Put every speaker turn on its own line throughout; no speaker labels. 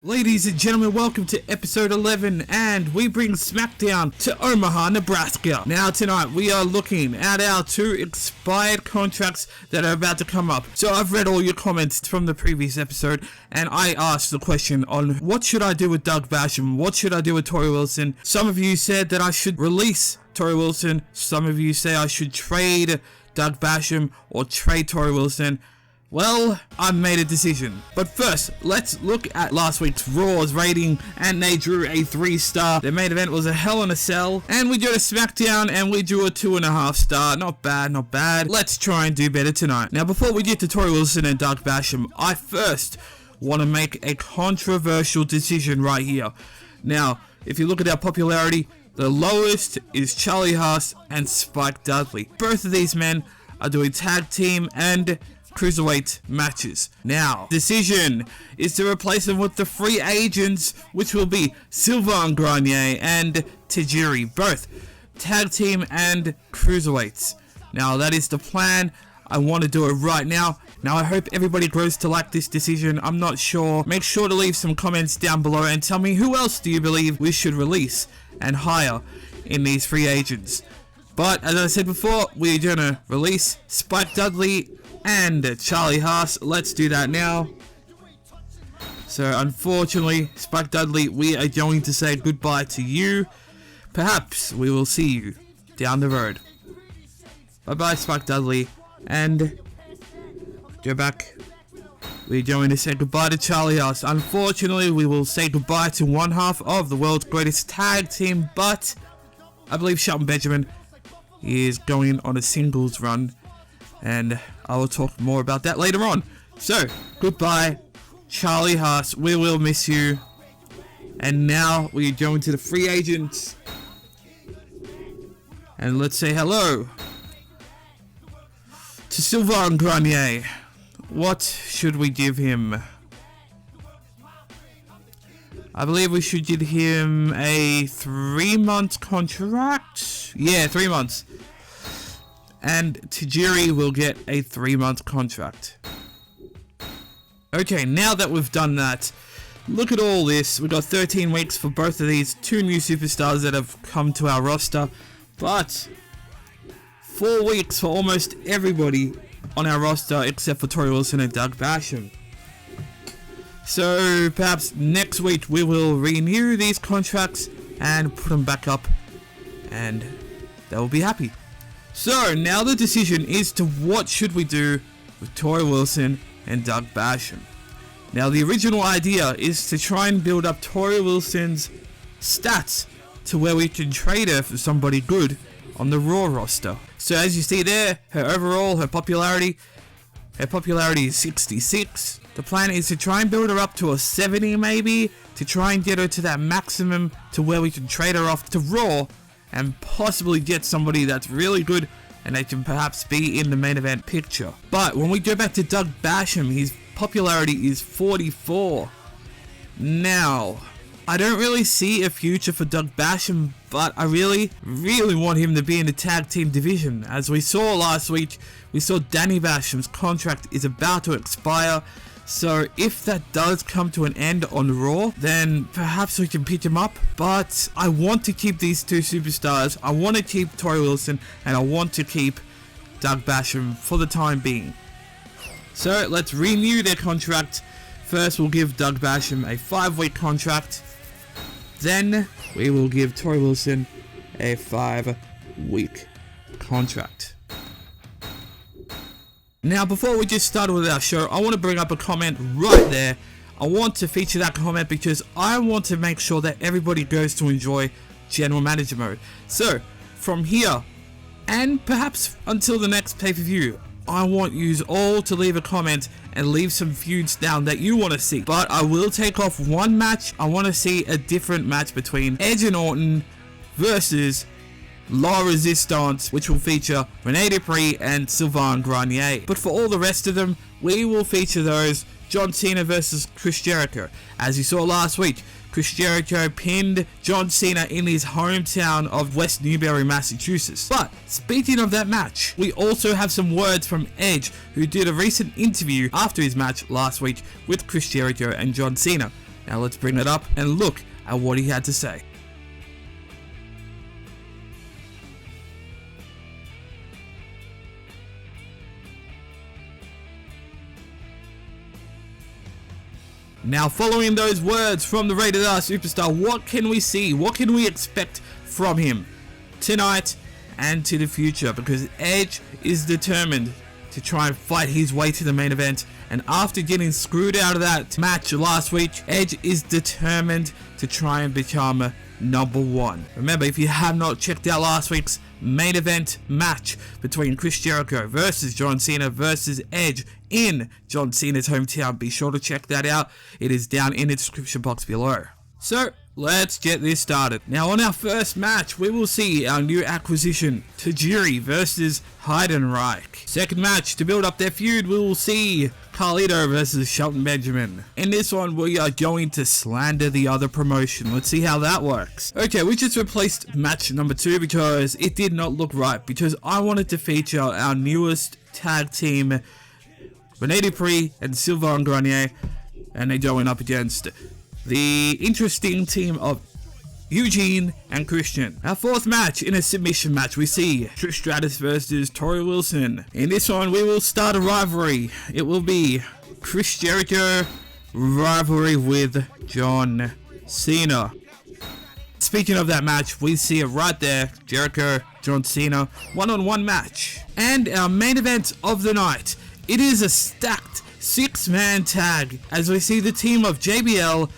Ladies and gentlemen, welcome to episode 11, and we bring SmackDown to Omaha, Nebraska. Now tonight, we are looking at our 2 expired contracts that are about to come up. So I've read all your comments from the previous episode, and I asked the question on what should I do with Doug Basham, what should I do with Torrie Wilson. Some of you said that I should release Torrie Wilson, some of you say I should trade Doug Basham or trade Torrie Wilson. Well, I've made a decision. But first, let's look at last week's Raw's rating, and they drew a 3-star. Their main event was a Hell in a Cell, and we drew a SmackDown, and we drew a 2.5 star. Not bad, not bad. Let's try and do better tonight. Now, before we get to Torrie Wilson and Doug Basham, I first want to make a controversial decision right here. Now, if you look at our popularity, the lowest is Charlie Haas and Spike Dudley. Both of these men are doing tag team and Cruiserweight matches. Now, decision is to replace them with the free agents, which will be Sylvain Grenier and Tajiri, both tag team and Cruiserweights. Now, that is the plan. I want to do it right now. Now, I hope everybody grows to like this decision. I'm not sure. Make sure to leave some comments down below and tell me who else do you believe we should release and hire in these free agents. But, as I said before, we're going to release Spike Dudley and Charlie Haas. Let's do that now. So unfortunately, Spike Dudley, we are going to say goodbye to you. Perhaps we will see you down the road. Bye bye, Spike Dudley. And go back. We're going to say goodbye to Charlie Haas. Unfortunately, we will say goodbye to one half of the world's greatest tag team, but I believe Shelton Benjamin is going on a singles run, and I will talk more about that later on. So, goodbye, Charlie Haas. We will miss you. And now we are going to the free agents. And let's say hello to Sylvain Grenier. What should we give him? I believe we should give him a 3-month contract. Yeah, 3 months. And Tajiri will get a 3-month contract. Okay, now that we've done that, look at all this. We've got 13 weeks for both of these 2 new superstars that have come to our roster, but 4 weeks for almost everybody on our roster except for Torrie Wilson and Doug Basham. So perhaps next week we will renew these contracts and put them back up, and they will be happy. So now the decision is to what should we do with Torrie Wilson and Doug Basham. Now the original idea is to try and build up Torrie Wilson's stats to where we can trade her for somebody good on the Raw roster. So as you see there, her popularity is 66. The plan is to try and build her up to a 70 maybe, to try and get her to that maximum to where we can trade her off to Raw and possibly get somebody that's really good and they can perhaps be in the main event picture. But when we go back to Doug Basham, his popularity is 44. Now, I don't really see a future for Doug Basham, but I really want him to be in the tag team division. As we saw last week, we saw Danny Basham's contract is about to expire. So if that does come to an end on Raw, then perhaps we can pick him up. But I want to keep these 2 superstars. I want to keep Torrie Wilson and I want to keep Doug Basham for the time being. So let's renew their contract. First we'll give Doug Basham a 5-week contract. Then we will give Torrie Wilson a 5-week contract. Now, before we just start with our show, I want to bring up a comment right there. I want to feature that comment because I want to make sure that everybody goes to enjoy General Manager mode. So, from here, and perhaps until the next pay-per-view, I want you all to leave a comment and leave some feuds down that you want to see. But I will take off one match. I want to see a different match between Edge and Orton versus La Resistance, which will feature Rene Dupree and Sylvain Grenier. But for all the rest of them, we will feature those John Cena versus Chris Jericho. As you saw last week, Chris Jericho pinned John Cena in his hometown of West Newbury, Massachusetts. But speaking of that match, we also have some words from Edge, who did a recent interview after his match last week with Chris Jericho and John Cena. Now let's bring it up and look at what he had to say. Now, following those words from the Rated R Superstar, what can we see? What can we expect from him tonight and to the future? Because Edge is determined to try and fight his way to the main event. And after getting screwed out of that match last week, Edge is determined to try and become number one. Remember, if you have not checked out last week's main event match between Chris Jericho versus John Cena versus Edge in John Cena's hometown, be sure to check that out. It is down in the description box below. So, let's get this started. Now, on our first match, we will see our new acquisition, Tajiri versus Heidenreich. Second match, to build up their feud, we will see Carlito versus Shelton Benjamin. In this one, we are going to slander the other promotion. Let's see how that works. Okay, we just replaced match number 2 because it did not look right. Because I wanted to feature our newest tag team, Rene Dupree and Sylvain Grenier, and they're going up against the interesting team of Eugene and Christian. Our fourth match, in a submission match, we see Trish Stratus versus Tori Wilson. In this one, we will start a rivalry. It will be Chris Jericho rivalry with John Cena. Speaking of that match, we see it right there. Jericho, John Cena, one-on-one match. And our main event of the night, it is a stacked 6-man tag as we see the team of JBL,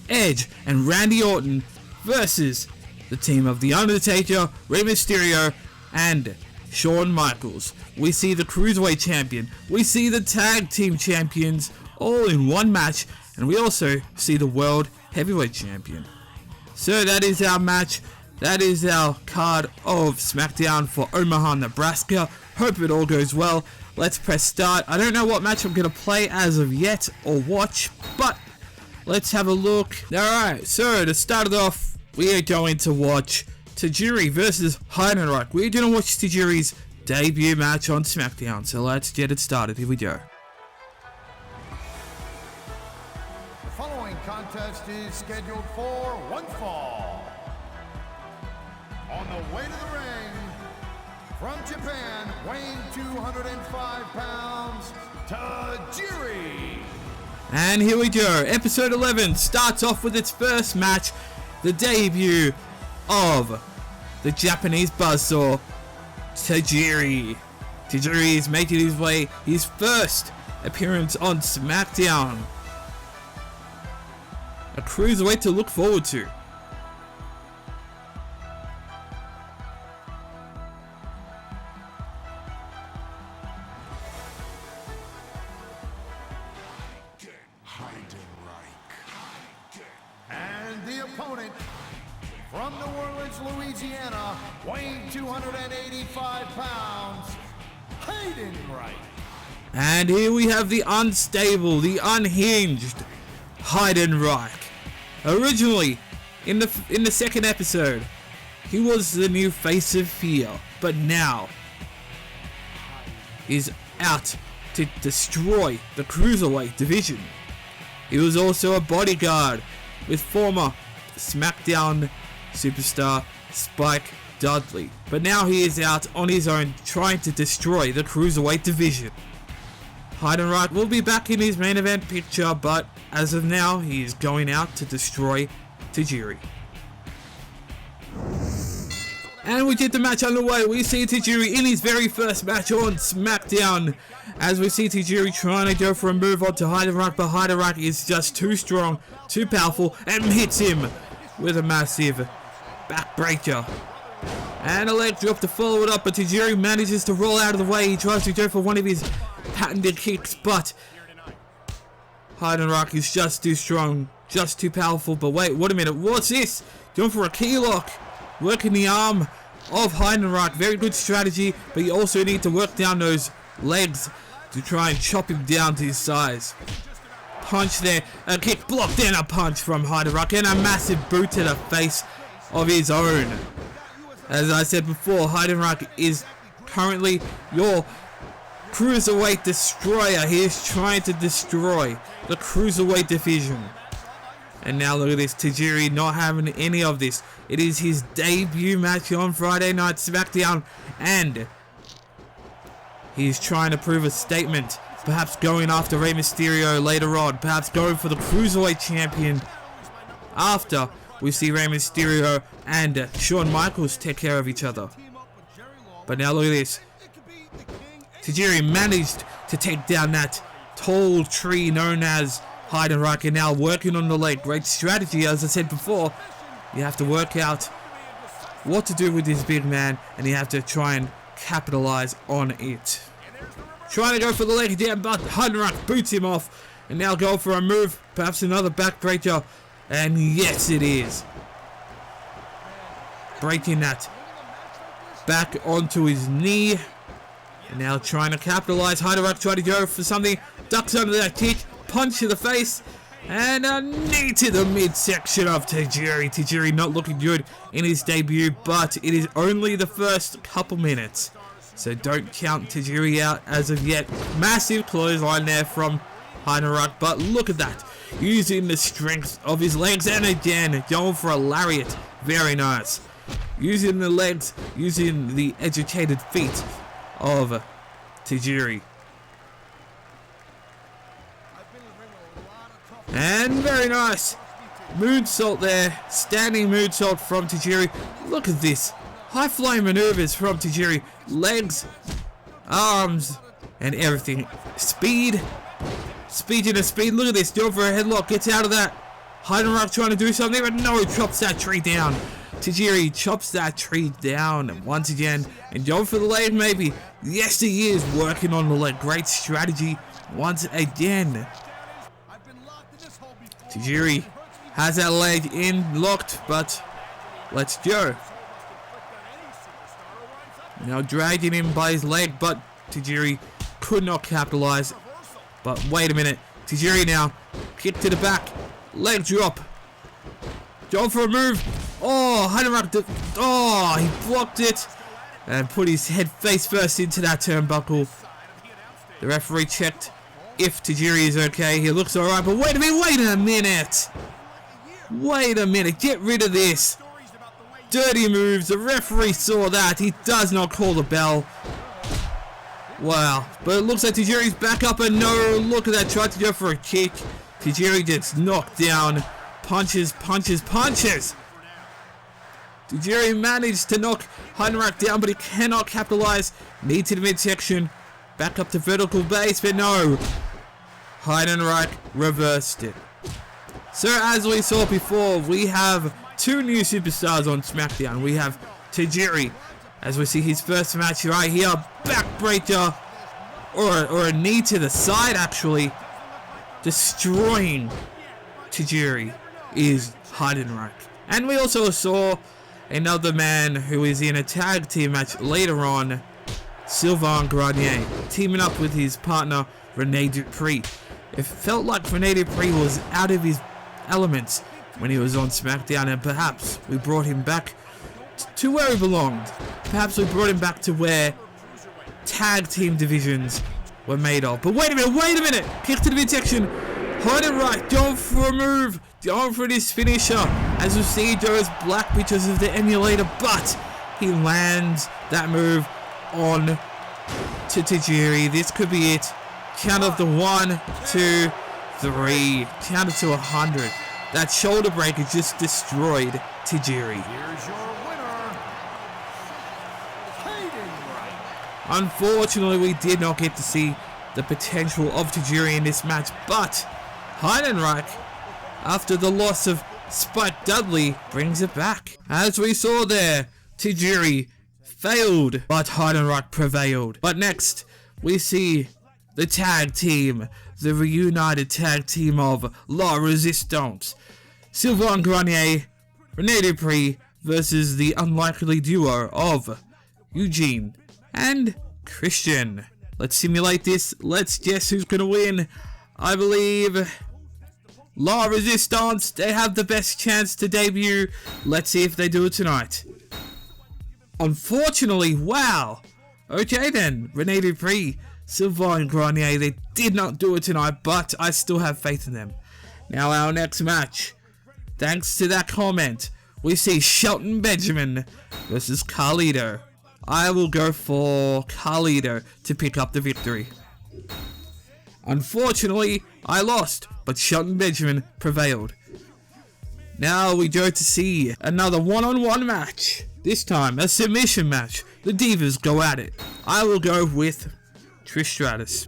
Edge, and Randy Orton versus the team of The Undertaker, Rey Mysterio, and Shawn Michaels. We see the Cruiserweight champion, we see the tag team champions all in one match, and we also see the World Heavyweight champion. So that is our match. That is our card of SmackDown for Omaha, Nebraska. Hope it all goes well. Let's press start. I don't know what match I'm going to play as of yet or watch, but let's have a look. Alright, so to start it off, we are going to watch Tajiri versus Heidenreich. We're going to watch Tajiri's debut match on SmackDown, so let's get it started. Here we go.
The following contest is scheduled for one fall. On the way to the ring, from Japan, weighing 205 pounds, Tajiri.
And here we go. Episode 11 starts off with its first match, the debut of the Japanese buzzsaw, Tajiri. Tajiri is making his way, his first appearance on SmackDown. A cruiserweight to look forward to.
And the opponent, from New Orleans, Louisiana, weighing 285 pounds, Heidenreich.
And here we have the unstable, the unhinged Heidenreich. Originally, in the second episode, he was the new face of fear, but now he's out to destroy the Cruiserweight division. He was also a bodyguard with former SmackDown superstar Spike Dudley, but now he is out on his own trying to destroy the Cruiserweight division. Heidenreich will be back in his main event picture, but as of now, he is going out to destroy Tajiri. And we get the match underway. We see Tajiri in his very first match on SmackDown, as we see Tajiri trying to go for a move onto Heidenreich, but Heidenreich is just too strong, too powerful, and hits him with a massive backbreaker. And a leg drop to follow it up, but Tajiri manages to roll out of the way. He tries to go for one of his patented kicks, but Heidenreich is just too strong, just too powerful. But wait, wait a minute, what's this? Going for a key lock, working the arm of Heidenreich. Very good strategy, but you also need to work down those legs to try and chop him down to his size. Punch there, a kick blocked, and a punch from Heidenreich, and a massive boot to the face of his own. As I said before, Heidenreich is currently your Cruiserweight destroyer. He is trying to destroy the Cruiserweight division. And now look at this, Tajiri not having any of this. It is his debut match on Friday Night SmackDown, and he's trying to prove a statement. Perhaps going after Rey Mysterio later on. Perhaps going for the Cruiserweight champion after we see Rey Mysterio and Shawn Michaels take care of each other. But now look at this. Tajiri managed to take down that tall tree known as Heidenreich, and now working on the leg. Great strategy, as I said before. You have to work out what to do with this big man, and you have to try and capitalize on it. Trying to go for the leg down, but Heidenreich boots him off, and now go for a move, perhaps another backbreaker, and yes it is. Breaking that back onto his knee, and now trying to capitalize. Heidenreich trying to go for something, ducks under that kick, punch to the face, and a knee to the midsection of Tajiri. Tajiri not looking good in his debut, but it is only the first couple minutes, so don't count Tajiri out as of yet. Massive clothesline there from Heidenreich, but look at that. Using the strength of his legs, and again, going for a lariat. Very nice. Using the legs, using the educated feet of Tajiri. And very nice moonsault there, standing moonsault from Tajiri. Look at this, high flying maneuvers from Tajiri, legs, arms, and everything. Speed to speed. Look at this, going for a headlock, gets out of that. Heidenreich trying to do something, but no, chops that tree down. Tajiri chops that tree down once again, and going for the leg maybe. Yes, he is working on the leg. Great strategy once again. Tajiri has that leg in locked, but let's go. Now dragging him by his leg, but Tajiri could not capitalize. But wait a minute, Tajiri now, kick to the back, leg drop, going for a move. Oh, Heidenreich, oh, he blocked it and put his head face first into that turnbuckle. The referee checked if Tajiri is okay. He looks alright, but wait a minute. Wait a minute, get rid of this. Dirty moves, the referee saw that. He does not call the bell. Wow, but it looks like Tajiri's back up, and no, look at that, tried to go for a kick. Tajiri gets knocked down. Punches. Tajiri managed to knock Heidenreich down, but he cannot capitalize. Knee to the midsection. Back up to vertical base, but no. Heidenreich reversed it. So as we saw before, we have two new superstars on SmackDown. We have Tajiri, as we see his first match right here. Backbreaker, or a knee to the side actually. Destroying Tajiri is Heidenreich. And we also saw another man who is in a tag team match later on, Sylvain Grenier, teaming up with his partner Rene Dupree. It felt like Rene Dupree was out of his elements when he was on SmackDown, and perhaps we brought him back to where he belonged. Perhaps we brought him back to where tag team divisions were made of. But wait a minute! Kick to the midsection. Heidenreich going for a move, going for this finisher, as we see goes black because of the emulator, but he lands that move on to Tajiri. This could be it. Count of the 1, 2, 3. Count it to 100. That shoulder breaker just destroyed Tajiri.
Here's your winner, Heidenreich.
Unfortunately, we did not get to see the potential of Tajiri in this match, but Heidenreich, after the loss of Spike Dudley, brings it back. As we saw there, Tajiri failed, but Heidenreich prevailed. But next, we see the tag team, the reunited tag team of La Resistance. Sylvain Grenier, Rene Dupree versus the unlikely duo of Eugene and Christian. Let's simulate this. Let's guess who's going to win. I believe La Resistance, they have the best chance to debut. Let's see if they do it tonight. Unfortunately, wow. Okay then, Rene Dupree, Sylvain Grenier, they did not do it tonight, but I still have faith in them. Now our next match, thanks to that comment, we see Shelton Benjamin versus Carlito. I will go for Carlito to pick up the victory. Unfortunately, I lost, but Shelton Benjamin prevailed. Now we go to see another one-on-one match. This time, a submission match. The Divas go at it. I will go with Trish Stratus.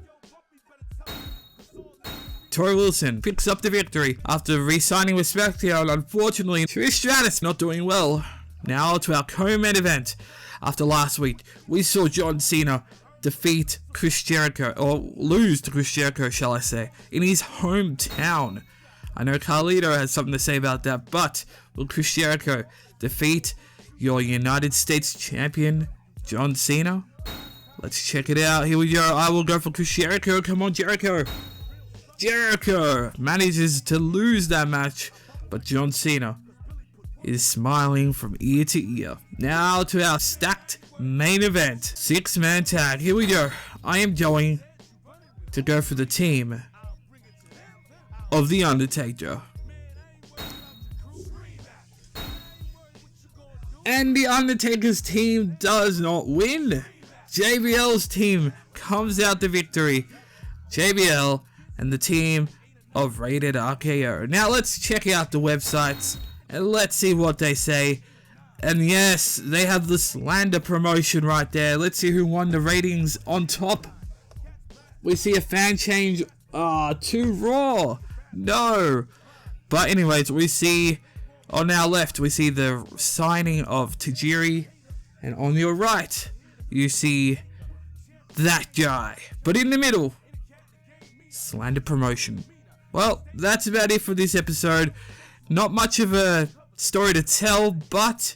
Tori Wilson picks up the victory after re-signing with SmackDown. Unfortunately, Trish Stratus not doing well. Now to our co-main event. After last week, we saw John Cena defeat Chris Jericho, or lose to Chris Jericho, shall I say, in his hometown. I know Carlito has something to say about that, but will Chris Jericho defeat your United States champion, John Cena? Let's check it out. Here we go. I will go for Chris Jericho. Come on, Jericho. Jericho manages to lose that match, but John Cena is smiling from ear to ear. Now to our stacked main event. 6-man tag. Here we go. I am going to go for the team of The Undertaker. And The Undertaker's team does not win. JBL's team comes out the victory. JBL and the team of Rated RKO. Now let's check out the websites and let's see what they say. And yes, they have the slander promotion right there. Let's see who won the ratings on top. We see a fan change to Raw. No. But anyways, we see on our left, we see the signing of Tajiri. And on your right, you see that guy. But in the middle, slander promotion. Well, that's about it for this episode. Not much of a story to tell, but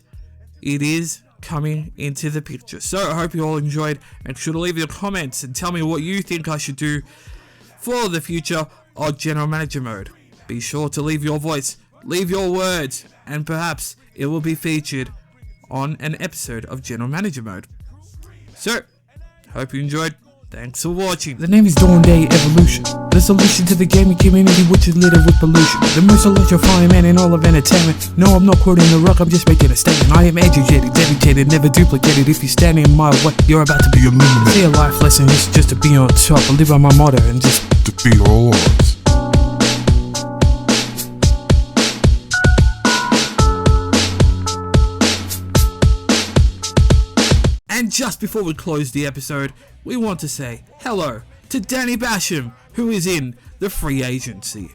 it is coming into the picture. So I hope you all enjoyed. Make sure to leave your comments and tell me what you think I should do for the future of General Manager Mode. Be sure to leave your voice, leave your words, and perhaps it will be featured on an episode of General Manager Mode. So, hope you enjoyed. Thanks for watching.
The name is DawnDay Evolution, the solution to the gaming community which is littered with pollution. The most electrifying man in all of entertainment. No, I'm not quoting The Rock, I'm just making a statement. I am educated, dedicated, never duplicated. If you stand in my way, you're about to be eliminated. See, a life lesson is just to be on top. I live by my motto and just defeat all odds.
And just before we close the episode, we want to say hello to Danny Basham, who is in the free agency.